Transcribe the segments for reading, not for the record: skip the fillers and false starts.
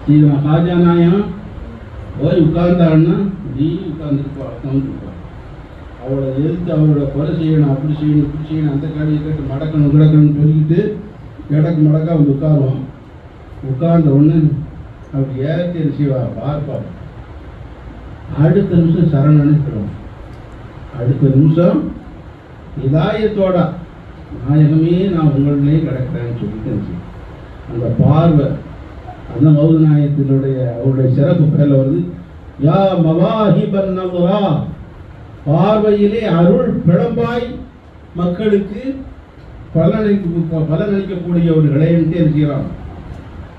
சீனா ஹாஜா நாயம் போய் உட்கார்ந்தாருன்னா இப்படி உட்கார்ந்துருப்பா உட்காந்துருப்பா. அவளை எதிர்த்து அவரோட கொலை செய்யணும், அப்படி செய்யணும், இப்படி செய்யணும், அந்த காடியை கேட்டு மடக்கணும் கிடக்கணும்னு சொல்லிக்கிட்டு கிடக்கு மடக்க அவங்க உட்காருவான். உட்கார்ந்த ஒன்று அப்படி ஏற்றி செய்வா பார்ப்பான். அடுத்த நிமிஷம் சரணன்னு சொல்லுவான். அடுத்த நிமிஷம் இதாயத்தோட நாயகமே நான் உங்களிலே கிடக்கிறேன்னு சொல்லிட்டு அந்த பார்வை அந்த மௌது நாயகத்தினுடைய அவருடைய சிறப்பு பேரில் வருது. யா மவாஹிபன் நவரா, பார்வையிலே அருள் பிழம்பாய் மக்களுக்கு பலனளிக்கக்கூடியவர்களே என்று இருக்கிறான்.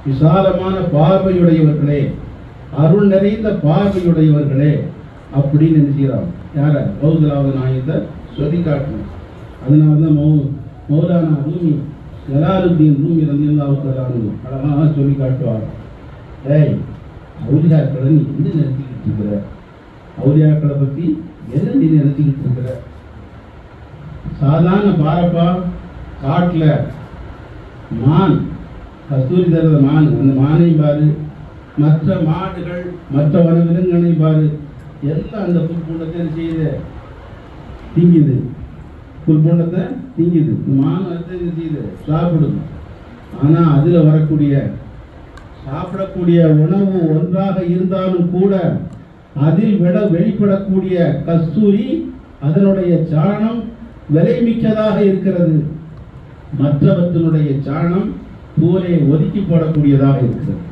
விசாலமான பார்வையுடையவர்களே, அருள் நிறைந்த பார்வையுடையவர்களே அப்படின்னு நினைக்கிறான். யார மௌதுலாவது நாயகத்தை சொல்லி காட்டணும். அதனால தான் மௌலானா ரூமி ஜலாலுத்தீன் ரூமி ரலியல்லாஹு தஆலா அழகாக சொல்லி காட்டுவார். ஏய், அவுலியாக்களை நீ என்ன நினைச்சிக்கிட்டு இருக்கிற? அவுலியாக்களை பற்றி என்ன நீ நினைச்சிக்கிட்டு இருக்கிற? சாதாரண பாரப்பா காட்டில் மான், கஸ்தூரி தரத மான், அந்த மானை பாரு, மற்ற மாடுகள் மற்ற வனவிலங்குகளை பாரு, எல்லாம் அந்த புல்பூண்டத்தை செய்யுது, திங்குது. புல்பூண்டத்தை திங்குது. மான் அதை செய்யுது, சாப்பிடுது. ஆனால் அதில் வரக்கூடிய சாப்பிடக்கூடிய உணவு ஒன்றாக இருந்தாலும் கூட அதில் வெளிப்படக்கூடிய கஸ்தூரி, அதனுடைய சாணம் விலை மிக்கதாக இருக்கிறது. மற்றவற்றினுடைய சாணம் தூரை ஒதுக்கி போடக்கூடியதாக இருக்கிறது,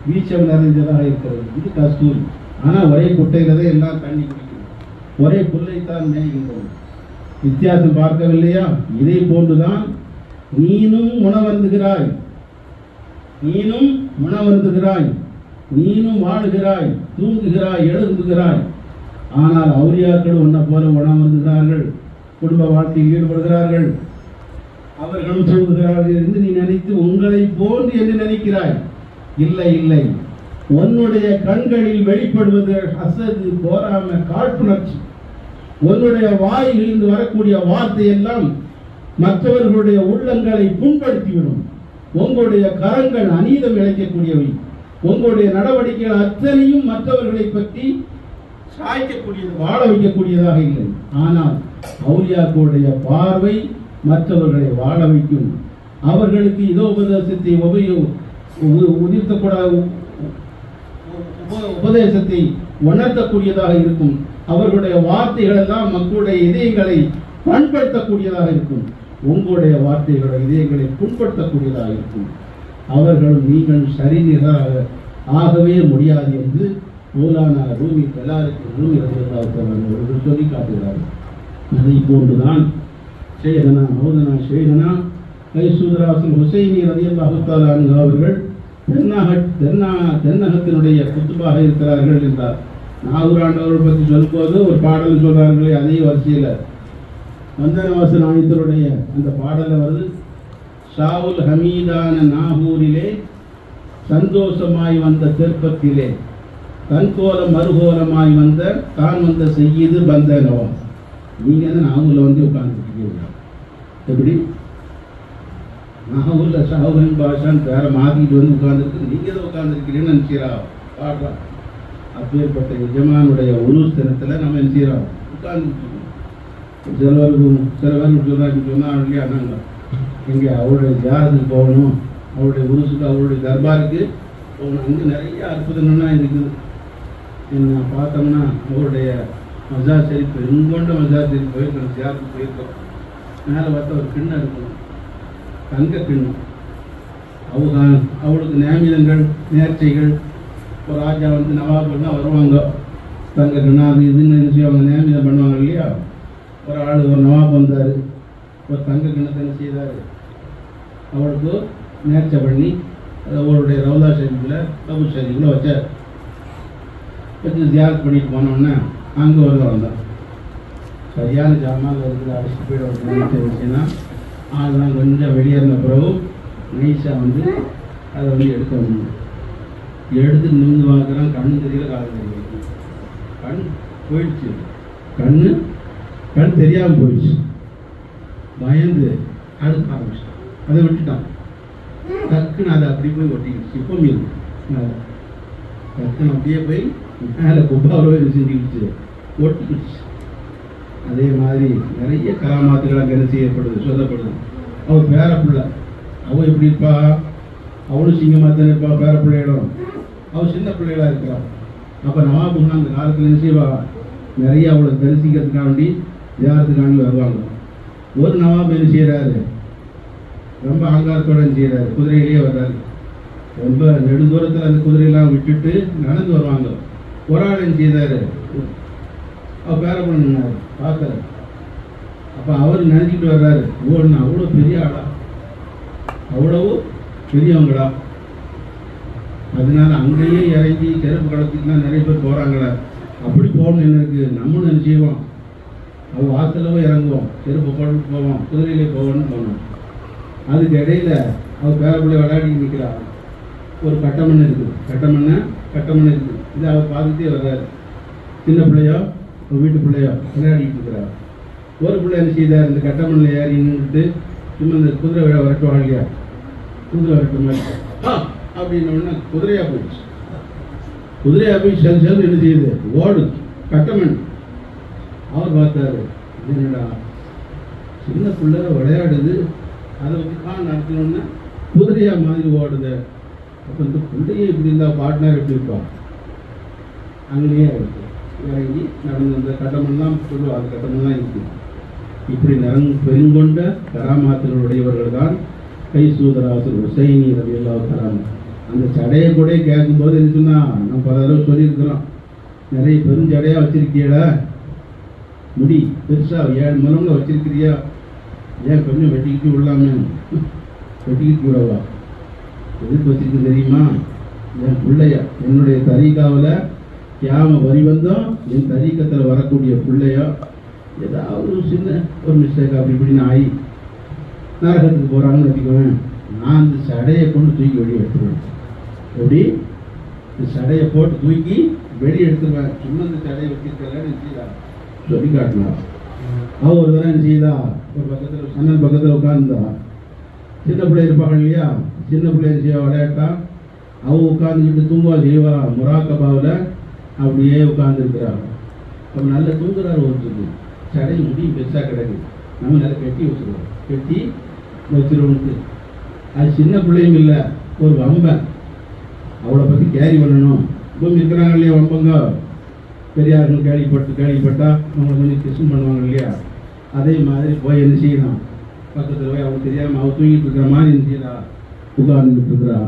வீச்சம் நிறைந்ததாக இருக்கிறது. இது கஸ்தூரி. ஆனால் ஒரே குட்டையில தான் எல்லாம் தண்ணி குடிக்கும், ஒரே புல்லைத்தான் மேய்கின்றோம். வித்தியாசம் பார்க்கவில்லையா? இதை போன்றுதான் நீனும் உணவருந்துகிறாய், நீனும் உணவருந்துகிறாய், நீனும் வாழுகிறாய், தூங்குகிறாய், எழுந்துகிறாய். ஆனால் அவுலியாக்கள் உன்னை போல உணவருந்துகிறார்கள், குடும்ப வாழ்க்கையில் ஈடுபடுகிறார்கள், அவர்களும் தூங்குகிறார்கள் என்று நீ நினைத்து உங்களை போன்று என்று நினைக்கிறாய். இல்லை இல்லை, உன்னுடைய கண்களில் வெளிப்படுவது அசது, போராமை, காழ்ப்புணர்ச்சி. உன்னுடைய வாயிலிருந்து வரக்கூடிய வார்த்தை எல்லாம் மற்றவர்களுடைய உள்ளங்களை புண்படுத்திவிடும். உங்களுடைய கரங்கள் அநீதம் இழைக்கக்கூடியவை. உங்களுடைய நடவடிக்கைகள் அத்தனையும் மற்றவர்களை பற்றி சாய்க்கக்கூடியது, வாழ வைக்கக்கூடியதாக இல்லை. ஆனால் அவுலியாக்களுடைய பார்வை மற்றவர்களை வாழ வைக்கும். அவர்களுக்கு இதோ உபதேசத்தை உபதேசத்தை உணர்த்தக்கூடியதாக இருக்கும். அவர்களுடைய வார்த்தைகள் எல்லாம் மக்களுடைய இதயங்களை பண்படுத்தக்கூடியதாக இருக்கும். உங்களுடைய வார்த்தைகளுடைய இதயங்களை புண்படுத்தக்கூடியதாக இருக்கும். அவர்களும் நீங்கள் சரிநிகராக ஆகவே முடியாது என்று மௌலானா ரூமி ரூமி ரலியல்லாஹு சொல்லி காட்டுகிறார்கள். அதை போன்றுதான் ஷேகனா மௌலானா ஷேகனா கைசூதராசன் ஹுசைனி ரலியல்லாஹு தஆலா அவர்கள் தென்னகத்தினுடைய குத்துபாக இருக்கிறார்கள் என்றார். நாகூராண்டவர்கள் பற்றி சொல்லும்போது ஒரு பாடல் சொல்றார்களே, அதே வரிசையில் வந்தனவாசன் ஆயத்தருடைய அந்த பாடலில் வருது. ஷாவுல் ஹமீதான நாகூரிலே சந்தோஷமாய் வந்த தெற்பத்திலே தன்கோலம் மறுகோலமாய் தான் வந்த செய்யுது பந்தனவா. நீங்கள் வந்து நாகூரில் வந்து உட்கார்ந்துருக்கீங்க. எப்படி நாகூரில் ஷாவுல் பாஷான்னு பேரை மாற்றிட்டு வந்து உட்கார்ந்துருக்கு, நீங்கள் தான் உட்கார்ந்துருக்கிறீங்கன்னு நினச்சிரா பாடுறா. அப்பேற்பட்ட எஜமானுடைய உருஸ் தினத்தில் நம்ம நினச்சிரோம் உட்கார்ந்துருக்கோம். சில பேர் சொன்னால் இல்லையா, நாங்கள் இங்கே அவருடைய ஜாதத்துக்கு போகணும், அவருடைய உருசுக்கு, அவருடைய தர்பாருக்கு போகணும். அங்கே நிறைய அற்புதங்கள்லாம் இருக்குது. என்ன பார்த்தோம்னா அவருடைய மஜார் ஷெரீஃப், எங்கொண்ட மஜார் ஷெரீஃப் போயிருக்கோம், ஜாதத்துக்கு போயிருக்கோம். மேலே பார்த்தா ஒரு கிண்ணம் இருக்கணும், தங்க கிண்ணம். அவளுக்கு நியமிதங்கள் நேர்ச்சைகள், ஒரு ராஜா வந்து நவாபுலாம் வருவாங்க, தங்க கிண்ணம் அது இதுன்னு நினச்சி அவங்க நியமிதம் பண்ணுவாங்க இல்லையா. ஒரு ஆள் ஒரு நவாப் வந்தார், ஒரு தங்க கிண்ணத்தை என்ன செய்தார், அவளுக்கு நேர்ச்சை பண்ணி அவருடைய ரவுதா ஷெரீஃபில் கபூர் ஷெரீஃபில் வச்சு தியாகம் பண்ணிட்டு போனோன்னே அங்கே ஒருத்தர் வந்தான். சரியான ஜாமான் இருக்கிற அடிச்சுட்டு போயிடுச்சுன்னா அதெல்லாம் கொஞ்சம் வெளியேறின பிறகு நைஸாக வந்து அதை வந்து எடுக்க முடியும். எடுத்து நிமிந்து பார்க்குறான், கண்ணு தெரியல, காது தெரியல, கண் போயிடுச்சு, கண் தெரியாமல் போயிடுச்சு. பயந்து அடுக்க ஆரம்பிச்சிட்டான், அதை விட்டுட்டான். டக்குன்னு அதை அப்படி போய் ஒட்டிக்கிடுச்சு. இப்போ மீன் டக்குன்னு அப்படியே போய் மேலே குப்பாவில் செஞ்சுக்கிடுச்சு, ஒட்டிக்கிடுச்சு. அதே மாதிரி நிறைய கராமாத்துகள் அங்கே என்ன செய்யப்படுது, சொல்லப்படுது. அவள் பேரப்பிள்ளை, அவள் எப்படி இருப்பா, அவளும் சிங்கமாக தானே இருப்பா, பேரப்பிள்ளையிடம் அவள் சின்ன பிள்ளைகளாக இருக்கிறாள். அப்போ நவாபுன்னா அந்த காலத்தில் என்ன செய்வா, நிறைய அவளை தரிசிக்கிறதுக்காண்டி ஜியாரத்துக்காண்டி வருவாங்க. ஒரு நவாப் என்ன செய்கிறாரு, ரொம்ப ஆங்காரத்தோடு என்ன செய்கிறாரு, குதிரையிலேயே வர்றாரு. ரொம்ப நெடுந்தூரத்தில் அந்த குதிரையெல்லாம் விட்டுட்டு நடந்து வருவாங்க. ஒரு ஆள் என்ன செய்தார், அவர் பேரப்பிள்ளை நின்னார், பார்த்தாரு. அப்போ அவர் நினைச்சிட்டு வர்றாரு, ஓடுனா அவ்வளோ பெரிய ஆளா, அவ்வளவு பெரியவங்களா. அதனால அங்கேயே இறங்கி செருப்பு கடத்துக்குலாம் நிறைய பேர் போகிறாங்களே, அப்படி போகணும். என்ன இருக்குது, நம்மளும் என்ன செய்வோம், அவள் வாசலவும் இறங்குவோம், செருப்பு போட்டு போவோம், குதிரையிலே போவோம்னு போனோம். அதுக்கு இடையில அவள் பேரப்பிள்ளை விளையாடி நிற்கிறா. ஒரு கட்டமண் இருக்குது, கட்டமண் இருக்குது. இதை அவள் பார்த்துட்டே வர்றாரு. சின்ன பிள்ளையோ ஒரு வீட்டு பிள்ளையோ விளையாடிட்டு இருக்கிறார். ஒரு பிள்ளை என்ன செய்தார், இந்த கட்டமண்ணில் ஏறி நின்றுட்டு சும்மா இந்த குதிரை விட வரட்டுவாங்க இல்லையா, குதிரை வரட்டு மாதிரி அப்படின்னோடனே குதிரையாக போயிடுச்சு. குதிரையாக போய் செல் என்ன செய்யுது, ஓடு கட்டமண். அவர் பார்த்தாரு, என்னடா சின்ன பிள்ளை விளையாடுது, அதை வச்சு நடத்தணுன்னா குதிரையாக மாதிரி ஓடுது. அப்போ இந்த பிள்ளையை இப்படி இருந்தால் பார்ட்னர் எப்படி இருப்பான். அங்கேயே இறங்கி நடந்து அந்த கட்டமெல்லாம் சொல்லுவாள், அந்த கட்டமெல்லாம் இருக்குது. இப்படி பெருங்கொண்ட கராமாத்துகளுடையவர்கள் தான் கைசூதராசர் ஹுசைனி ரலியல்லாஹு தஆலா. அந்த சடையை கூட கேட்கும்போது என்ன சொன்னால், நம்ம பல தடவை சொல்லியிருக்கிறோம், நிறைய பெருஞ்சடையாக வச்சிருக்கீங்களா, முடி பெருசாக 7 முழங்க வச்சிருக்கிறியா, ஏன் கொஞ்சம் வெட்டிக்கிட்டு விடலாமே, வெட்டிக்கிட்டு விடவா, எதுக்கு வச்சிருக்கு தெரியுமா, என் பிள்ளையா என்னுடைய தரீகாவில் கியாம வரி வந்தோம், என் தரீக்கத்தில் வரக்கூடிய பிள்ளையா ஏதாவது ஒரு சின்ன ஒரு மிஸ்டேக் அப்படி இப்படின்னு ஆகி நரகத்துக்கு போகிறாங்கன்னு வச்சுக்குவேன், நான் அந்த சடையை கொண்டு தூக்கி வெளியே எடுத்துருவேன். எப்படி இந்த சடையை போட்டு தூக்கி வெளியே எடுத்துருவேன். சும்மா இந்த சடையை வச்சிருக்கலன்னு செய்தா சொல்லி காட்டினான். அவள் ஒரு தடவை என்ன செய்தா, ஒரு பக்கத்தில் சன்னல் பக்கத்தில் உட்காந்துருந்தா. சின்ன பிள்ளை இருப்பாங்க இல்லையா, சின்ன பிள்ளை செய்வா விளையாட்டா, அவள் உட்காந்துக்கிட்டு தூங்குவா செய்வா, முராக்கபாவில் அப்படியே உட்காந்துருக்கிறாள். அப்போ நல்லா தூங்குறாரு. ஒருத்தருக்கு சடை முடியும் பெருசாக கிடக்கு, நம்ம நல்லா கட்டி வச்சுருவோம், கட்டி வச்சிருவோம்ட்டு. அது சின்ன பிள்ளையும் இல்லை, ஒரு வம்பன், அவளை பற்றி கேரி பண்ணணும். பூமி இருக்கிறாங்க இல்லையா வம்பங்க, பெரியார்கள் கேள்விப்பட்டா அவங்களை கொஞ்சம் கிருஷ்ணம் பண்ணுவாங்க இல்லையா, அதே மாதிரி போய் என்ன செய்யலாம், பக்கத்தில் போய் அவனுக்கு தெரியாமல் அவள் தூங்கிட்டு இருக்கிற மாதிரி என்ன செய்யறா, உட்கார்ந்துக்கிட்டு இருக்கிறா.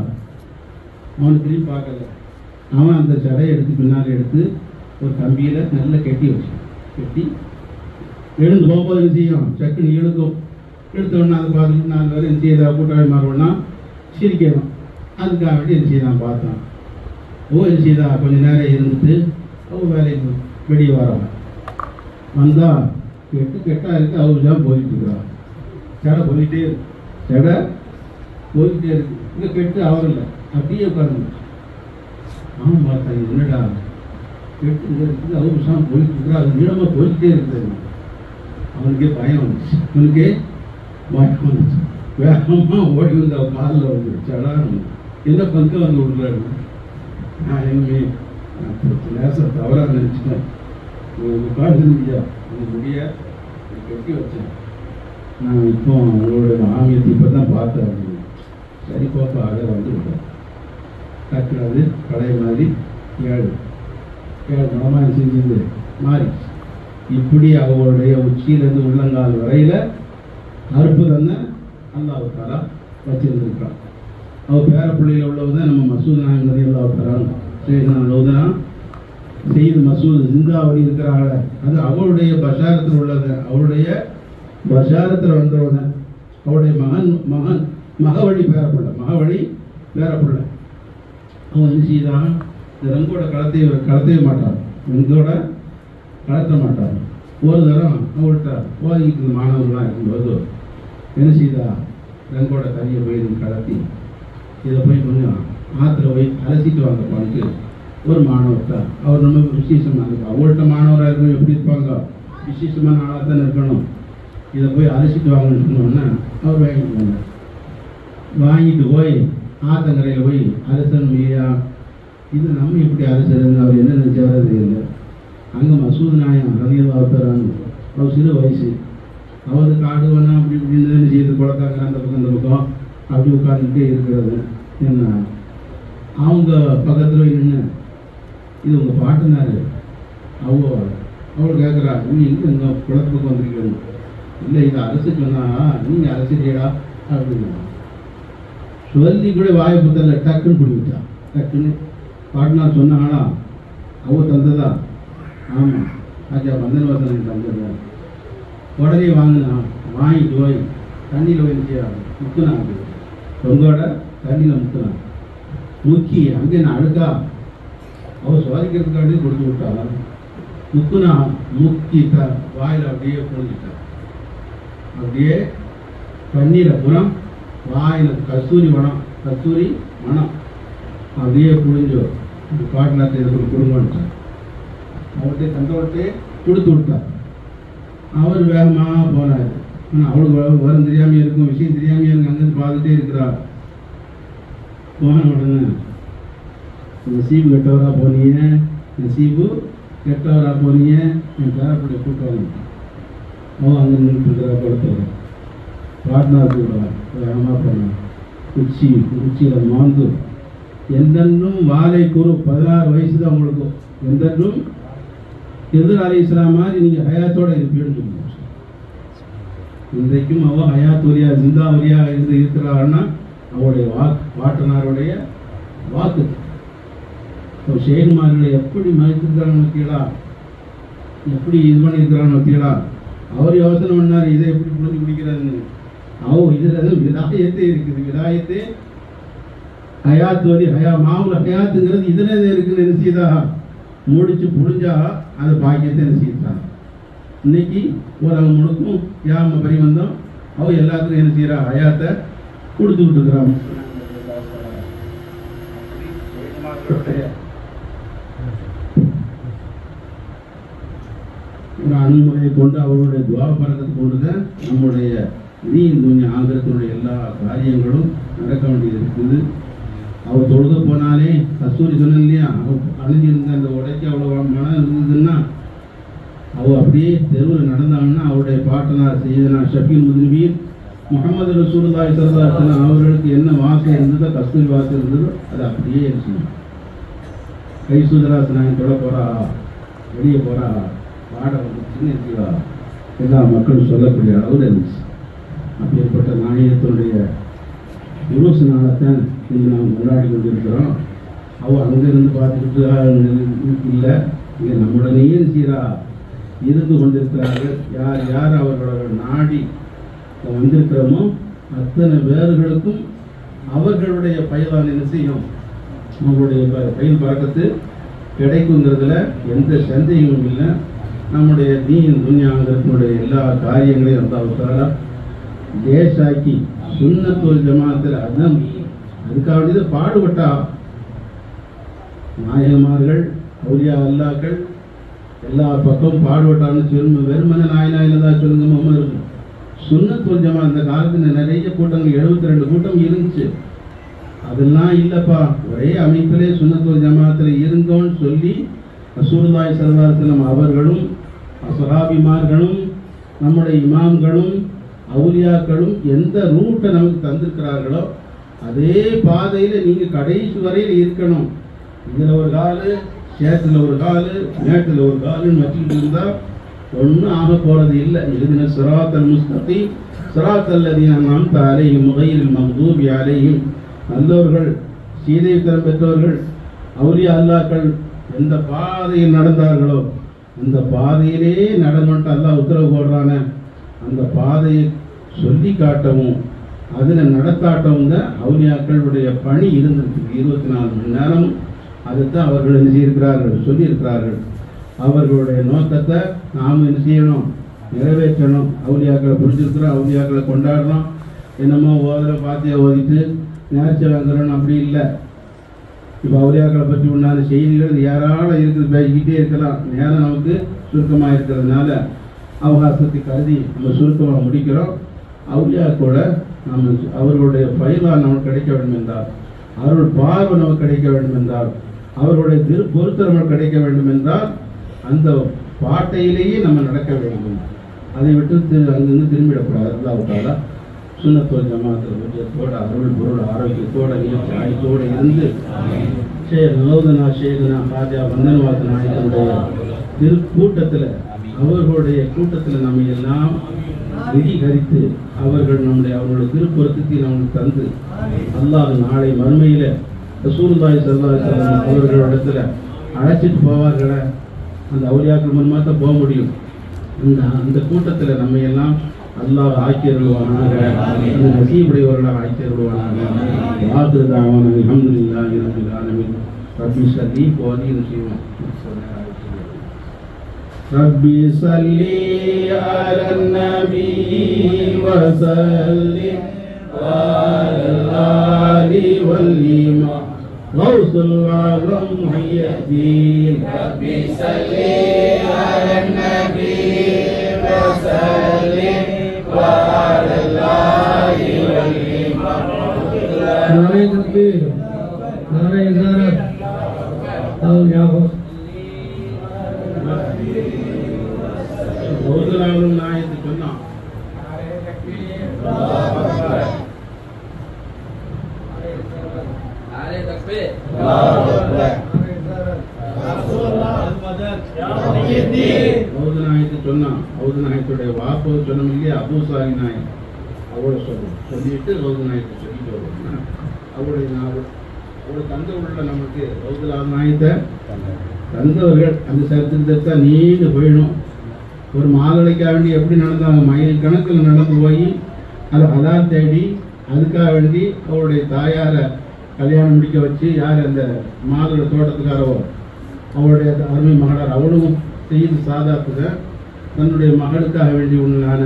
அவனுக்கு திரும்பி பார்க்கல. அவன் அந்த சடையை எடுத்து பின்னால் எடுத்து ஒரு கம்பியில் நல்லா கட்டி வச்சு, கட்டி எழுந்து போகும்போது என்ன செய்யும், சக்குன்னு இழுக்கும். எடுத்தோடனே அதை பார்த்துட்டு 4 பேர் என்ன செய்யறா, கூட்டாளி மாறோம்னா சிரிக்கணும். அதுக்காக வேண்டி என்ன செய்யலாம் பார்த்தான். என்ன செய்தா, கொஞ்சம் நேரம் இருந்துட்டு அவள் வேலைக்கு வெளியே வரான். வந்தால் கெட்டாக இருக்குது, அவரு தான் போயிட்டு இருக்கிறான். சடை போயிட்டே இருக்கு, சடை போயிட்டே இருக்கு. இங்கே கெட்டு அவரில்லை, அப்படியே உட்காந்து. அவன் பார்த்தான், என்னடா கெட்டு இங்கே இருக்குது, அவரு தான் போயிட்டு இருக்கிறா, அது நீளமாக போயிட்டே இருக்குது. அவனுக்கே பயம் வந்துச்சு, அவனுக்கே பயம் வந்துச்சு. வேகமாக ஓடி வந்து அவன் காலில் வந்து சடான்னு என்ன பங்கு வந்து விடுறாரு. நான் எங்கே நேசம் தவறாக நினச்சிட்டேன். உட்காந்துருந்தியா உங்கள் முடிய கட்டி வச்சேன். நான் இப்போ உங்களோட ஆமியத்தை இப்போ தான் பார்த்தேன். சரி பாப்பா, அதை வந்து விட்டேன். டக்குனது பழைய மாதிரி 7 மனமாக செஞ்சது மாறி. இப்படி அவளுடைய உச்சியிலேருந்து உள்ளங்கால் வரையில் அற்புதம் தான் அல்லாஹ் தஆலா வச்சிருந்துருக்கான். அவள் பேர பிள்ளையில் உள்ளவதான் நம்ம மசூத் நாயகம் ரலியல்லாஹு தஆலா உள்ளதான் செய்து மசூத் ஜிந்தாவடி இருக்கிறாங்கள, அது அவளுடைய பஷாரத்தில் உள்ளது, அவளுடைய பஷாரத்தில் வந்தவதான். அவளுடைய மகவழி பேரப்பிள்ளை. அவன் என்ன செய்தான், இந்த ரங்கோட கலத்தவே மாட்டான், ரங்கோட கலத்த மாட்டான். ஒரு தரம் அவள்கிட்ட ஓதிக்கிட்டு மாணவர்களாக இருக்கும்போது என்ன செய்தா, ரங்கோட தனியை போய் கலத்தி இதை போய் கொஞ்சம் ஆற்றுல போய் அலசிட்டு வாங்க பானுக்கு ஒரு மாணவர்கிட்ட. அவர் ரொம்ப விசேஷமாக இருக்கும், அவங்கள்ட்ட மாணவராக இருக்கணும், எப்படி இருப்பாங்க, விசேஷமான ஆளாக தானே இருக்கணும். இதை போய் அலசிட்டு வாங்கன்னு சொன்னோன்னா அவர் வாங்கிட்டு போனார். வாங்கிட்டு போய் ஆத்தங்கரையில் போய் அரசன் மீயா இது நம்ம இப்படி அரசருங்க அவர் என்ன நினைச்சாரோ தெரியல. அங்கே மசூத் நாயம் ரவியல்லா தராங்க, அவர் சிறு வயசு, அவர் காடு வேணா அப்படி இப்படின்னு செய்து குளத்தாங்க அந்த பக்கம் அப்படி உட்காந்துக்கிட்டே இருக்கிறது. என்ன அவங்க பக்கத்தில் நின்று இது உங்கள் பாட்டுனாரு அவள் கேட்குறா, நீ எங்கே குளத்துக்கு வந்திருக்கணும்? இல்லை இது அரசு சொன்னா நீங்கள் அரசியலா அப்படின்னு சொல்லி கூட வாயை புத்தல டக்குன்னு பிடிவிட்டா. டக்குன்னு பாட்னார் சொன்னாங்களா அவ தந்ததா? ஆமாம் ஆச்சா வந்தன வசனம் தந்ததா. உடனே வாங்கினா வாங்கிட்டு போய் தண்ணியில் போய் முக்குனா தொங்கோட தண்ணியில் முக்குனா முக்கி அங்கே நான் அழுக்கா அவள் சுவாதிக்கிறதுக்காண்டி கொடுத்து விட்டா. முக்குனா முக்கி வாயில் அப்படியே புரிஞ்சிட்டா. அப்படியே தண்ணீரை புறம் வாயில் கஸ்தூரி மனம் அப்படியே புழிஞ்சோ காட்டில் இதுக்கு கொடுங்கட்டான். அவர்கிட்ட தந்தவர்கிட்டே கொடுத்து விட்டார். அவர் வேகமாக போனார். ஆனால் அவளுக்கு வரும் தெரியாமல் இருக்கும், விஷயம் தெரியாமல் எனக்கு அங்கேருந்து பார்த்துட்டே இருக்கிறார். போன உடனே நசீபு கெட்டவராக போனீங்க, நசீபு கெட்டவராக போனீங்க, என் பேரப்படி கூட்டம் அவன் அங்கே நின்றுட்டுருக்கிறா. படுத்தவர் பாட்னார் கூட வேகமாக போனான். குச்சியில் மாந்து எந்தென்றும் வாழை குரு 16 வயசு தான் உங்களுக்கு, எந்தென்றும் எதிர் அலை இஸ்லாம் மாதிரி நீங்கள் ஹயாத்தோடு இருப்பீன்னு சொல்லுங்க. இன்றைக்கும் அவள் ஹயாத்தூரியா ஜிந்தாவரியா இருந்து இருக்கிறாருன்னா அவருடைய பாட்டனாருடைய வாக்கு. ஷேகுமார்களை எப்படி மதித்திருக்கிறான்னு வத்தீங்களா, எப்படி இது பண்ணியிருக்கிறான்னு வத்தீங்களா. அவர் யோசனை பண்ணார் இதை எப்படி புரிஞ்சு பிடிக்கிறாருன்னு. இதில் விதாயத்தே இருக்குது. விதாயத்தே ஹயாத் வரி மாவுல ஹயாத்துங்கிறது இதில் இருக்குன்னு என்ன செய்தா முடிச்சு புழிஞ்சா அந்த பாக்கியத்தை என்ன செய்தான். இன்னைக்கு உலகம் முழுக்கும் யாம பரிவந்தம் அவ எல்லாத்துக்கும் என்ன செய்யறா ஹயாத்தை கொடுத்துக்கிட்டு இருக்கிறாங்க. ஒரு அணுமுறையை கொண்டு அவருடைய துவா பறக்கத்தை கொண்டுதான் நம்முடைய துன்யா ஆகிரத்தினுடைய எல்லா காரியங்களும் நடக்க வேண்டியது இருக்குது. அவள் தொழுக போனாலே கஸ்தூரி சொன்ன இல்லையா, அவள் அழிஞ்சிருந்த அந்த உடைக்கு அவ்வளோ மனம் இருந்ததுன்னா அவள் அப்படியே தெருவில் நடந்தாங்கன்னா அவருடைய பாட்டனார் செய்தனா ஷஃபீல் முதுநபீர் முகமது ரசூலுல்லாஹி ஸல்லல்லாஹு அலைஹி வஸல்லம் அவர்களுக்கு என்ன வாசம் இருந்ததோ கஸ்தூரி வாசம் இருந்ததோ அது அப்படியே இருந்துச்சு. கை சுதராசனாங்க தொட போறா, வெளியே போறா, பாட வந்துச்சுன்னு இருக்கா எல்லா மக்களும் சொல்லக்கூடிய அளவில் இருந்துச்சு. அப்பேற்பட்ட நாணயத்தினுடைய உருசு நாளைத்தான் இன்று நாம் கொண்டாடி கொண்டிருக்கிறோம். அவள் அங்கிருந்து பார்த்துக்கிட்டு இல்லை, இங்கே நம்முடனேயே சீரா இருந்து கொண்டிருக்கிறார்கள். யார் யார் அவர்களோட நாடி வந்திருக்கிறோமோ அத்தனை பேர்களுக்கும் அவர்களுடைய பயிலான என்ன செய்யும், அவங்களுடைய பயில் பறக்கத்து கிடைக்குங்கிறதுல எந்த சந்தேகமும் இல்லை. நம்முடைய துன்யாங்கிறதுனுடைய எல்லா காரியங்களையும் அல்லாஹ் லேசாக்கி சுன்னத்துல் ஜமாத்தில் அதான் அதுக்காக பாடுபட்டா நாயகமார்கள் அவுலியா அல்லாக்கள் எல்லா பக்கம் பாடுபட்டான்னு சொல்லுங்க. வெறுமனை நாயினாயில தான் சொல்லுங்க மம்ம இருக்கும். சுன்னத்துல் ஜமா அந்த காலத்தில் நிறைய கூட்டங்கள் 72 கூட்டம் இருந்துச்சு. அதெல்லாம் இல்லைப்பா, ஒரே அமைப்பிலே சுன்னத்துல் ஜமாத்தில் இருந்தோன்னு சொல்லி ரசூலுல்லாஹி ஸல்லல்லாஹு அலைஹி வஸல்லம் அவர்களும் சஹாபிமார்களும் நம்முடைய இமாம்களும் அவுலியாக்களும் எந்த ரூட்டை நமக்கு தந்திருக்கிறார்களோ அதே பாதையில் நீங்கள் கடைசி வரையில் இருக்கணும். இதில் ஒரு காலு, சேத்துல ஒரு காலு, மேட்டில் ஒரு காலுன்னு வச்சுக்கிட்டு இருந்தால் ஒன்றும் ஆக போகிறது இல்லை. எழுதின சிராத்தல் முஸ்தகீம் சிராத்தல் லதீன அன்அம்த அலைஹிம் கைரில் மக்தூபி அலைஹிம். நல்லவர்கள், சீதைத்தனம் பெற்றவர்கள், அவுலியா அல்லாக்கள் எந்த பாதையில் நடந்தார்களோ அந்த பாதையிலே நடந்துட்டு அல்லாஹ் உத்தரவு போடுறான அந்த பாதையை சொல்லி காட்டவும் அதில் நடத்தாட்டவும் தான் அவுலியாக்களுடைய பணி இருந்திருக்கு. 24 மணி நேரமும் அதைத்தான் அவர்கள் என்ன செய்திருக்கிறார்கள், சொல்லியிருக்கிறார்கள். அவர்களுடைய நோக்கத்தை நாம் என்ன செய்யணும், நிறைவேற்றணும். அவுலியாக்களை புரிஞ்சிருக்கிறோம், அவுலியாக்களை கொண்டாடுறோம், என்னமோ ஓதுற பாத்தியை ஓதிட்டு நேர்ச்சி வாங்குறோன்னு அப்படி இல்லை. இப்போ அவுலியாக்களை பற்றி உண்டான செய்திகள் யாரால இருக்குது பேசிக்கிட்டே இருக்கலாம். நேரம் நமக்கு சுருக்கமாக இருக்கிறதுனால அவகாசத்தை கருதி நம்ம சுருக்கமாக முடிக்கிறோம். அவுலியாக்களோட அவர்களுடைய பயிலால் நமக்கு கிடைக்க வேண்டும் என்றால், அவர்கள் பார்வை நமக்கு கிடைக்க வேண்டும் என்றால், அவர்களுடைய பொருத்தம் நமக்கு கிடைக்க வேண்டும் என்றால் அந்த பாட்டையிலேயே நம்ம நடக்க வேண்டும். அதை விட்டு அங்கிருந்து திரும்பிடக்கூடாது. அல்லாஹ் சுன்னத்தோடு ஜமாத்தில் உஜ்ஜத்தோடு அருள் பொருள் ஆரோக்கியத்தோடு நிகழ்ச்சி ஆயத்தோடு இருந்து நலோதனா ஷேகனா ராஜா வந்தனவாத நாயகனுடைய திருக்கூட்டத்தில் அவர்களுடைய கூட்டத்தில் நம்ம எல்லாம் விதிகரித்து அவர்களுடைய திருப்பொருத்தத்தை நமக்கு தந்து அல்லாஹ் நாளை மறுமையில ரசூலுல்லாஹி ஸல்லல்லாஹு அலைஹி வஸல்லம் அவர்களிடத்துல அழைச்சிட்டு போவார்கள, அந்த அவுலியாக்கள் மூலமாக தான் போக முடியும். அந்த கூட்டத்தில் நம்ம எல்லாம் அல்லாஹ் ஆக்கியருள்வானாக, அந்த நசீபுடையவர்களாக ஆக்கியருள்வானாக. வாக்குதாவான அல்ஹம்துலில்லாஹி ரப்பில் ஆலமீன். ரப்பி ஸல்லி போதியும் செய்வோம். ரப்பி ஸல்லி அலன் நபி வஸல்லிம் வஅலல் ஆலி வல் இமாம் கௌசுல் ஆலம் முஹய்யத்தீன். ரப்பி ஸல்லி அலன் நபி வஸல்லிம் வஅலல் ஆலி வல் இமாம். நாரே தக்பீர், நாரே இஸாரத், அல் யாபஸ். ஒருதலாலும் நாயத்து சொன்னான். நாயத்துடைய வாப்பு சொன்னோம் இல்லையா, அபூசாரி நாயன் அவளை சொல்லிட்டு ரவுது நாயத்தை சொல்லிட்டு வருவோம். அவருடைய தந்தை உள்ள நமக்கு ரவுதுலா நாயத்தை தந்தவர்கள் அந்த சரித்திரத்தை நீண்டு போயிடும். ஒரு மாதளைக்காக வேண்டி எப்படி நடந்தாங்க, மைல் கணக்கில் நடந்து போய் அதை ஹலால் தேடி அதுக்காக வேண்டி அவருடைய தாயாரை கல்யாணம் முடிக்க வச்சு, யார் அந்த மாதளை தோட்டத்துக்காரவோ அவருடைய அருமை மகளார் அவளும் செய்து சாதாத்துக தன்னுடைய மகளுக்காக வேண்டி உண்டான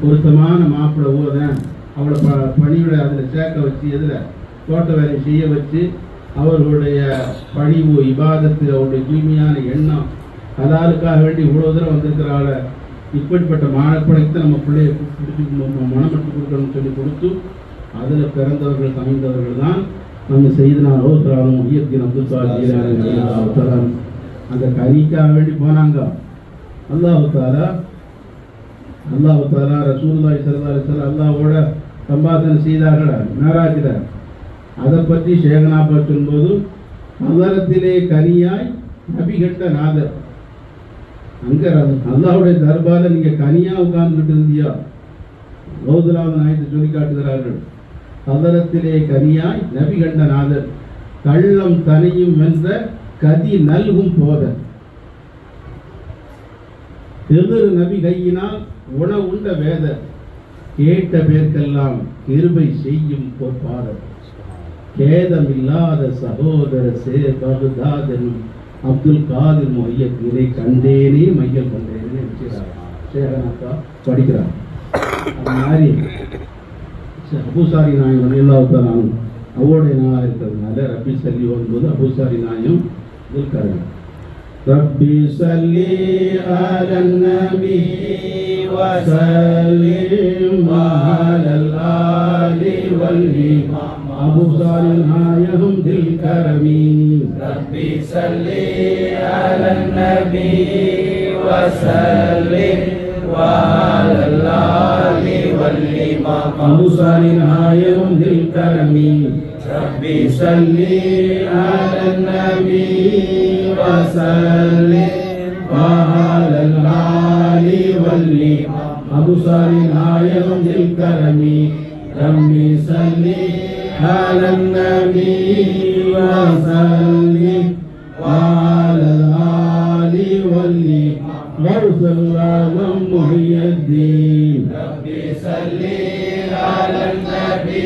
பொருத்தமான மாப்பிள்ளை ஊதன் அவளை பணியோட அதில் சேர்க்க வச்சு எதில் தோட்ட வேலையை செய்ய வச்சு அவர்களுடைய பணிவு இபாதத்து அவருடைய தூய்மையான எண்ணம் ஹலாலுக்காக வேண்டி இவ்வளோ தூரம் வந்திருக்கிறாள, இப்படிப்பட்ட மானப்படைத்து நம்ம பிள்ளையை பிடிச்சி மனமட்டு கொடுக்கணும்னு சொல்லி கொடுத்து அதில் பிறந்தவர்கள் சமைந்தவர்கள் தான் நம்ம செய்தனா ரோசராலும் முஹியத்தீன் அப்துல் சாலிஹ் அந்த கரிக்காக வேண்டி போனாங்க. அல்லாஹ் தாலா ரசூலுல்லாஹி ஸல்லல்லாஹு அலைஹி வஸல்லம் அல்லாஹ்வோட சம்பாஷணை செய்தார்கள் மேராஜில். அதை பற்றி ஷேகனாப்பா சொல்லும்போது அதரத்திலே கனியாய் நபி கண்ட நாதர். அங்கே அல்லாஹ்வுடைய தர்பாரில் நீங்கள் கனியாக உட்கார்ந்துக்கிட்டு இருந்தியா, ரவுதுலாவது நாயத்தை சொல்லி காட்டுகிறார்கள். அதரத்திலே கனியாய் நபி கண்ட நாதர், கள்ளம் தனியும் வென்ற கதி நல்கும் போதர், எதிர் நபி கையினால் உணவுண்ட வேதர், கேட்ட பேர்க்கெல்லாம் கிருபை செய்யும் பொற்பாதர், கேதம் இல்லாத சகோதர பகுதாதன் அப்துல் காதிர் முஹையத்தீனை கண்டேனே மையம் கொண்டேனே சேகனாக்கா படிக்கிறார். அது மாதிரி அபூசாரி நாயம் ரலியல்லாஹு அவருடைய நாளாக இருக்கிறதுனால ரப்பி ஸல்லி வரும்போது அபூசாரி நாயம் இருக்காரு. ரப்பி ஸல்லி அலன் நபி வஸல்லிம் வஅலல் ஆலி வல் இமாம் அபூசாரி நாயகம் தில் கரமி. ரப்பி ஸல்லி அலன் நபி வஸல்லிம் வஅலல் ஆலி வல் இமாம் அபூசாரி நாயகம் தில் கரமி. ரப்பி ஸல்லி அலன் நபி வஸல்லிம் வஅலல் ஆலி வல் இமாம் அபூசாரி நாயகம் தில் கரமி. ரப்பி ஸல்லி அலன் நபி வஸல்லிம் வஅலல் ஆலி வல் இமாம் கௌசுல் ஆலம் முஹய்யத்தீன். ரப்பி ஸல்லி அலன் நபி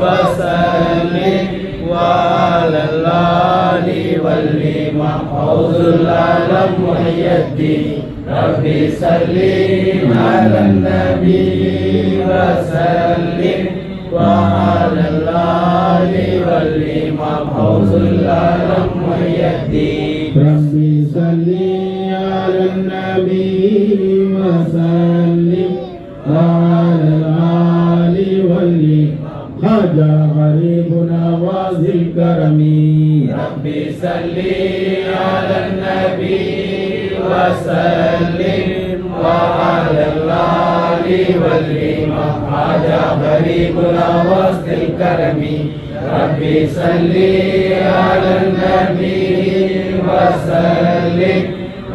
வஸல்லிம் வஅலல் ஆலி வல் இமாம் கௌசுல் ஆலம் முஹய்யத்தீன். ரப்பி ஸல்லி அலன் நபி வஸல்லிம் வஅலல் ஆலி வல் இமாம் கௌசுல் ஆலம் முஹய்யத்தீன். ரப்பி ஸல்லி அலன் நபி வஸல்லிம் வஅலல் ஆலி هذا غريب نواز الكرم ربي صل على النبي وسلم وعلى الآل والإمام هذا غريب نواز الكرم ربي صل على النبي وسلم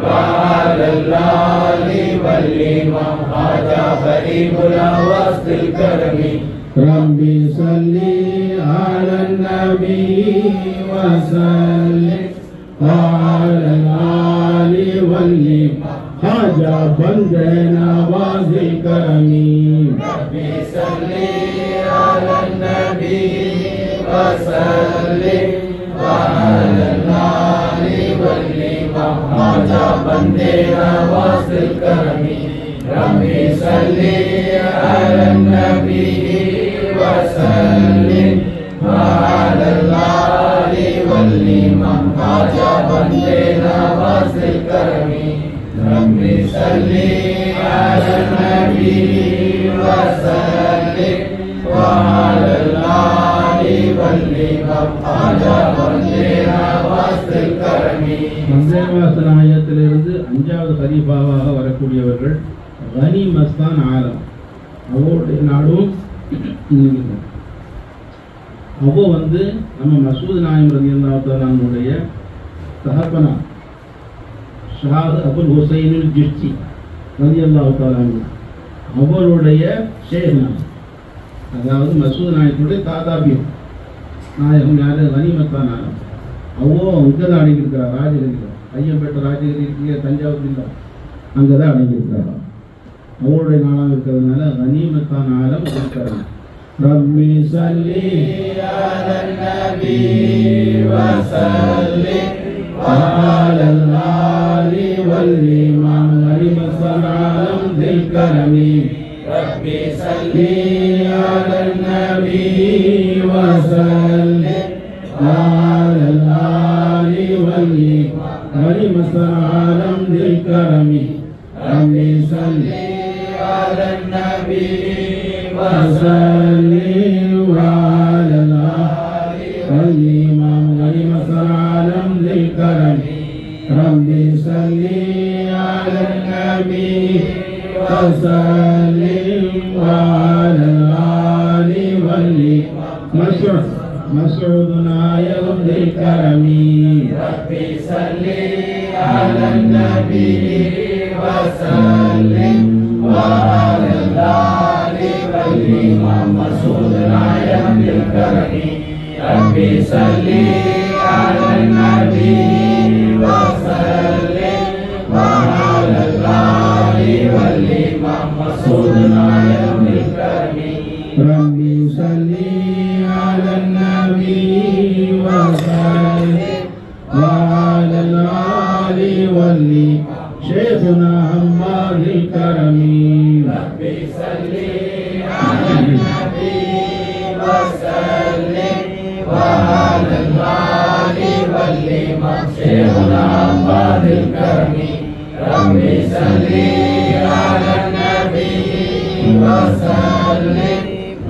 وعلى الآل والإمام هذا غريب نواز الكرم ربي صل على النبي وسلم وعلى الآل والإمام هذا بند نواز الكرم ربي صل على النبي وسلم وعلى الآل والإمام هذا بند نواز الكرم ربي صل على النبي وسلم وعلى الآل والإمام هذا بند نواز الكرم ربي صل على النبي وسلم وعلى الآل والإمام هذا بند نواز الكرم மந்தேவாசன ஆயத்திலிருந்து 5வது கலீஃபாவாக வரக்கூடியவர்கள் கனி மஸ்தான் ஆலம் அவருடைய நாடும் அவோ நம்ம மசூத் நாயம் ரலியல்லாஹு தஆலாவுடைய தகப்பனா ஷாஹ் அபுல் ஹுசைனுல் ஜிஷ்தி ரலியல்லாஹு தஆலா அவருடைய ஷேஹ்னா அதாவது மசூத் நாயத்துடைய தாதாபியம் நாயகம் யாரு கனி மஸ்தான் ஆலம் அவோ இங்கே தான் அடங்கியிருக்கிறார் ராஜகிரியில் ஐயம்பேட்டை ராஜகிரி இருக்கீங்க தஞ்சாவூர் இல்லை அங்கே தான் அடங்கியிருக்கிறாரா அவருடைய நாளாக இருக்கிறதுனால கனிமத்தான் ஆலம் இருக்கிறாங்க ரப்பி ஸல்லி அலன் நபி வஸல்லிம் வஅலல் ஆலி வல் இமாம் கனிமத்தான் ஆலம் தில் கரமி ரப்பி ஸல்லி அலன் நபி வஸல்லிம் وعلى الآل والإمام كلمة عالم ذي الكرم ربي صل على النبي وسلم وعلى الآل والإمام كلمة عالم ذي الكرم ربي صل على النبي وسلم وعلى الآل والإمام مسعودنا يرضي الكرم ربي صل على النبي وسلم وعلى الآل والإمام مسعودنا يرضي الكرم ربي صل على النبي وسلم وعلى الآل والإمام مسعودنا يرضي الكرم ربي صل على النبي وسلم وعلى الآل والإمام شيخنا عمار الكرم ربي صل على النبي وسلم وعلى الآل والإمام شيخنا عمار الكرم ربي صل على النبي وسلم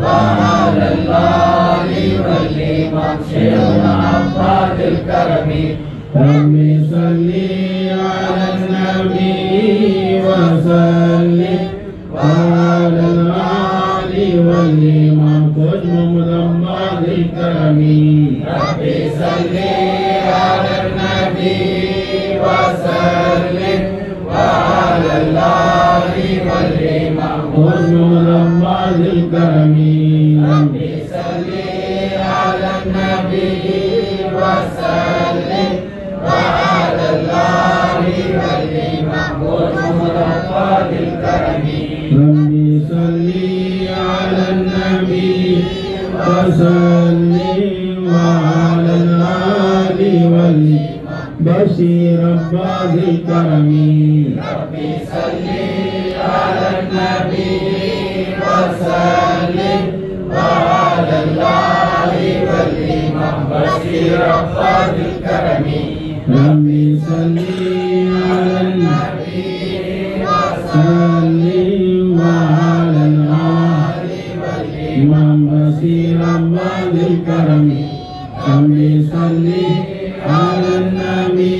وعلى الآل والإمام شيخنا عباد الكرم ربي صل على النبي وسلم وعلى الآل والإمام قدم مضماد الكرم ربي صل على النبي وسلم وعلى الآل والإمام قدم مضماد الكرم ربي صل على النبي وسلم وعلى الآل والإمام والمضافات الكرم ربي صل على النبي وسلم وعلى الآل والإمام بشير عباد الكرم ربي صل على النبي وسلم وعلى الآل والإمام بشير عباد الكرم ربي صل على النبي وسلم وعلى الآل والإمام بشير عباد salli ala nabi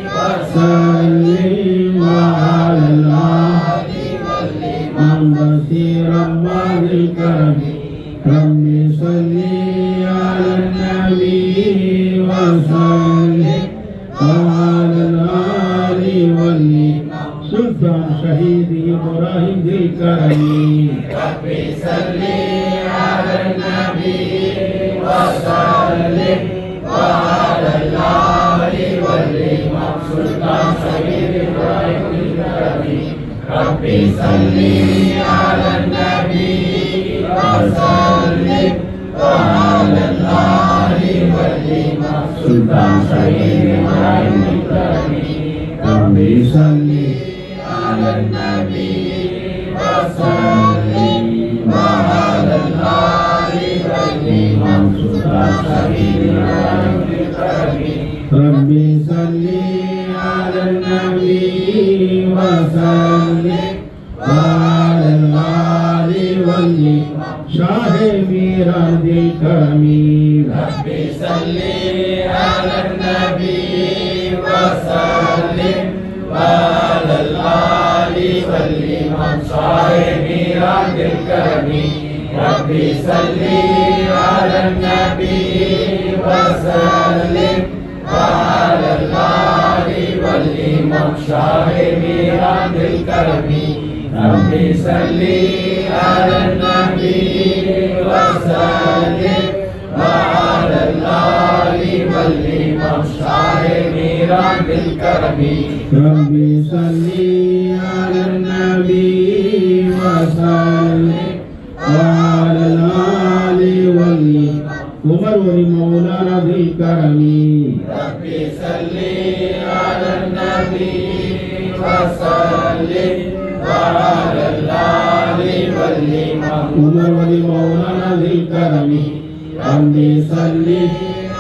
wa sallim wa ala basir rabbil karam. Rabbi salli ala nabi wa sallim wa ala ali wali Sultan Shahid Ibrahim Dil Karami. Rabbi salli ala nabi wa sallim wa ala ali wali Sultan Shahid Ibrahim Dil Karami. Rabbi salli ala nabi wa sallim wa ala ali wali Sultan Shahid Ibrahim Dil Karami. Rabbi salli ala nabi wa sallim wa ala ali wali Sultan Shahid Ibrahim Dil Karami. Rabbi salli ala nabi wa sallim wa ala ali wali Shah Mira Dil Karami. Rabbi salli ala nabi wa sallim wa ala ali wali Shah Mira Dil Karami. Rabbi salli ala nabi wa sallim wa ala ali wali Shah Mira Dil Karami. Rabbi salli ala nabi wa sallim wa ala ali wali Shah Mira Dil Karami. Rabbi salli ala nabi wa sallim wa ala ali wali Umar wali Maulana Dil Karami. Rabbi salli ala nabi wa sallim wa ala ali wali Umar wali Maulana Dil Karami. Rabbi salli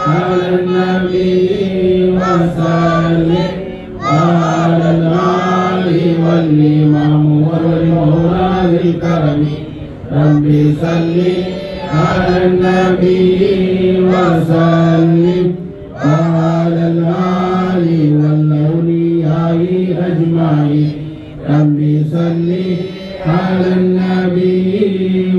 ala nabi wa sallim wa ala ali wali Umar wali Maulana Dil Karami. Rabbi salli ala nabi wa sallim wa ala ali wal awliya'i ajma'in. Rabbi salli ala nabi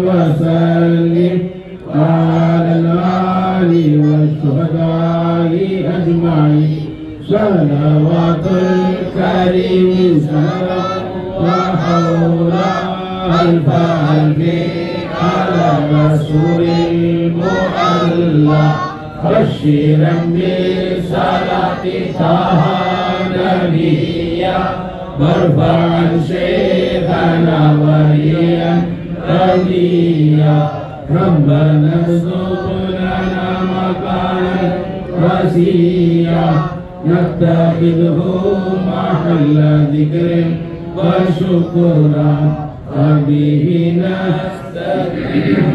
wa sallim wa ala ali wal shuhada'i ajma'in. Salawatul karim salam wa hawla alfa alfi ala rasulil mu'alla bashiran bi salati taha nabiyya barfa'an shaykhana waliyan radiya rabbana zubnana makanan wasiya nattakhidhu mahalla dhikrin wa shukran Abihi nasta'in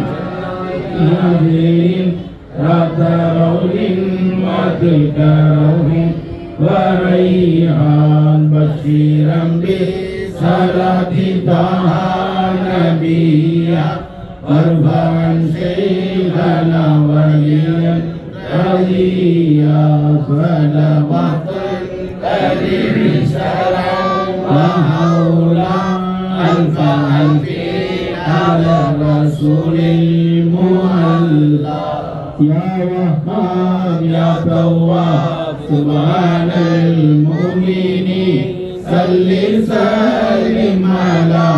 Rata rawlin wa tilka rawhin wa rayhan bashiran bi salati taha nabiyya barfa'an shaykhana waliyan radiya salawatul karim salam wa hawla alfa alfi ala rasulil mu'alla ya wahhab ya tawwab subhanal mu'minin salli sallim ala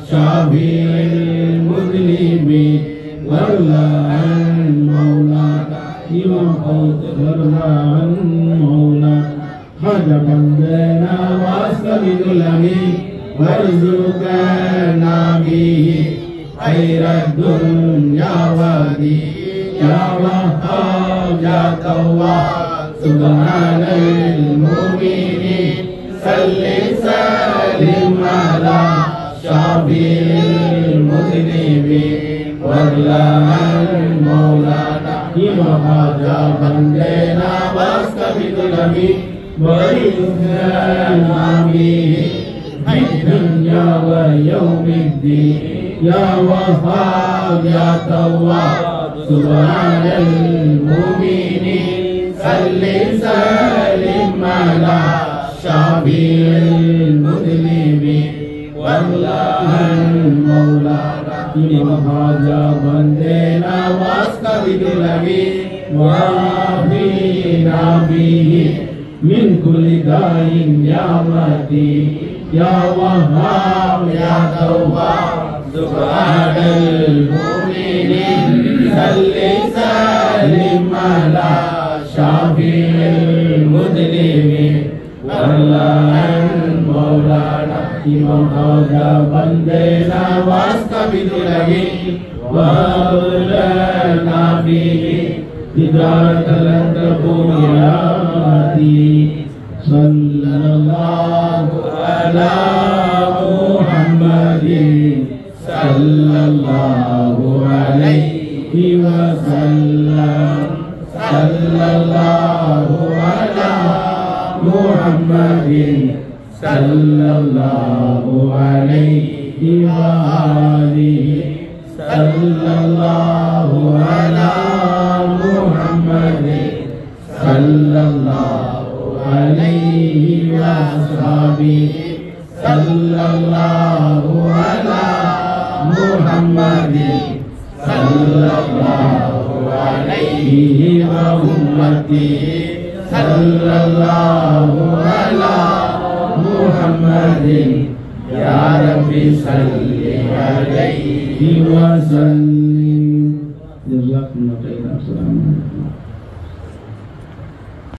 syafi'il mudlimin warla'an maulana imam warla'an maulana hajaban dana wastabidul amin warzuqna bihi khairad dunya wadi ya wahhab ya tawwab subhanal mu'minin salli sallim ala syafi'il mudnibi warla'an maulana imam hajaban dana wastabidul amin warzuqna bihi dunya wa yawmiddin ya wahhab ya tawwab subhanal mu'mini salli salim ala syafi'il mudlimi wallahi maulana imam haja bande nawas kabidul lagi wa bi nabihi min kulli dain ya mati ya wahhab ya tawwab subhanal mu'minin salli salim ala syafi'il mudlimi wallahi maulana imam haja bande nawas kabidul lagi wa nabihi Hidayatul Tabuyati Sallallahu ala Muhammadin Sallallahu alaihi wasallam Sallallahu ala Muhammadin Sallallahu alaihi wa alihi Sallallahu ala Muhammadin Sallallahu alaihi washabihi Sallallahu ala Muhammadin Sallallahu alaihi wa ummatihi Sallallahu ala Muhammadin Ya Rabbi salli alaihi wa sallim. Jazakumullah khairan. Assalamualaikum.